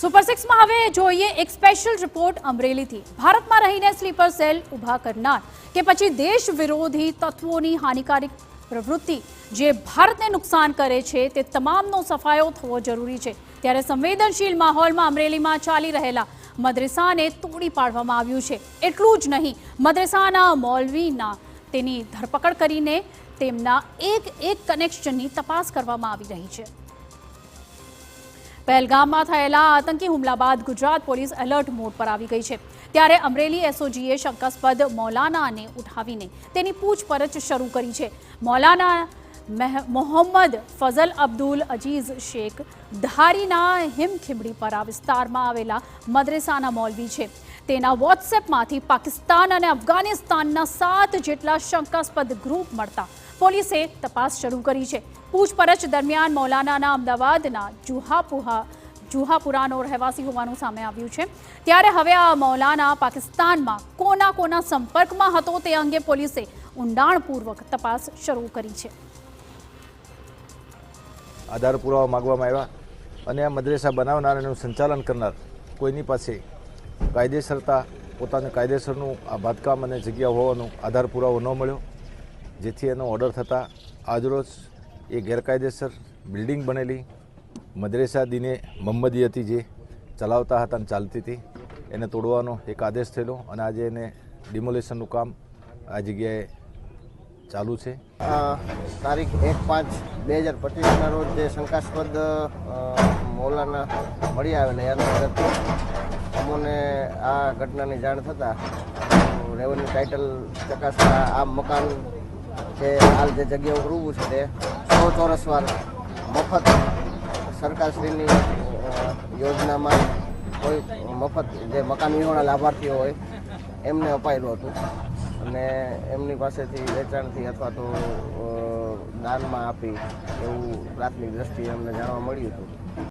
Super 6 માં હવે જોઈએ એક સ્પેશિયલ રિપોર્ટ અમરેલીથી। ભારતમાં રહીને સ્લીપર સેલ ઊભા કરનાર કે પછી દેશ વિરોધી તત્વોની હાનિકારક પ્રવૃત્તિ જે ભારતને નુકસાન કરે છે તે તમામનો સફાયો થવો જરૂરી છે। ત્યારે સંવેદનશીલ માહોલમાં અમરેલીમાં ચાલી રહેલા મદ્રેસાને તોડી પાડવામાં આવ્યું છે। એટલું જ નહીં, મદ્રેસાના મૌલવીના તેની ધરપકડ કરીને તેમના એક કનેક્શનની તપાસ કરવામાં આવી રહી છે। પહેલગામમાં થયેલા આતંકી હુમલા બાદ ગુજરાત પોલીસ એલર્ટ મોડ પર આવી ગઈ છે। ત્યારે અમરેલી એસઓજીએ શંકાસ્પદ મૌલાનાને ઉઠાવીને તેની પૂછપરછ શરૂ કરી છે। મૌલાના મોહમ્મદ ફઝલ અબ્દુલ અજીઝ શેખ ધારીના હિમખીમડીપરા વિસ્તારમાં આવેલા મદ્રેસાના મૌલવી છે। તેના વોટ્સએપમાંથી પાકિસ્તાન અને અફઘાનિસ્તાનના 7 જેટલા શંકાસ્પદ ગ્રુપ મળતા પોલીસે તપાસ શરૂ કરી છે। પૂછપરછ દરમિયાન મૌલાનાના અમદાવાદના જુહાપુરાનો રહેવાસી હોવાનું સામે આવ્યું છે। ત્યારે હવે આ મૌલાના પાકિસ્તાનમાં કોના સંપર્કમાં હતો તે અંગે પોલીસે ઊંડાણપૂર્વક તપાસ શરૂ કરી છે। આધાર પુરાવા માગવામાં આવ્યા અને આ મદ્રેસા બનાવનાર અને સંચાલન કરનાર કોઈની પાસે કાયદેસરતા પોતાને કાયદેસરનું આ બાંધકામ અને જગ્યા હોવાનો આધાર પુરાવો ન મળ્યો, જેથી એનો ઓર્ડર થતાં આજરોજ એ ગેરકાયદેસર બિલ્ડિંગ બનેલી મદ્રેસા દીને મોહમ્મદી હતી જે ચલાવતા હતા અને ચાલતી હતી એને તોડવાનો એક આદેશ થયેલો અને આજે એને ડિમોલેશનનું કામ આ જગ્યાએ ચાલુ છે। તારીખ 1/5/2025ના રોજ જે શંકાસ્પદ મૌલાના મળી આવેલા એ અંતર્ગત અમોને આ ઘટનાની જાણ થતાં રેવન્યુ ટાઇટલ ચકાસતા આ મકાન જે હાલ જે જગ્યા ઉપર ઊભું છે તે 100 ચોરસ વાર મફત સરકારશ્રીની યોજનામાં કોઈ મફત જે મકાન વિહોણા લાભાર્થીઓ હોય એમને અપાયેલું હતું અને એમની પાસેથી વેચાણથી અથવા તો દાનમાં આપી એવું પ્રાથમિક દ્રષ્ટિએ અમને જાણવા મળ્યું હતું।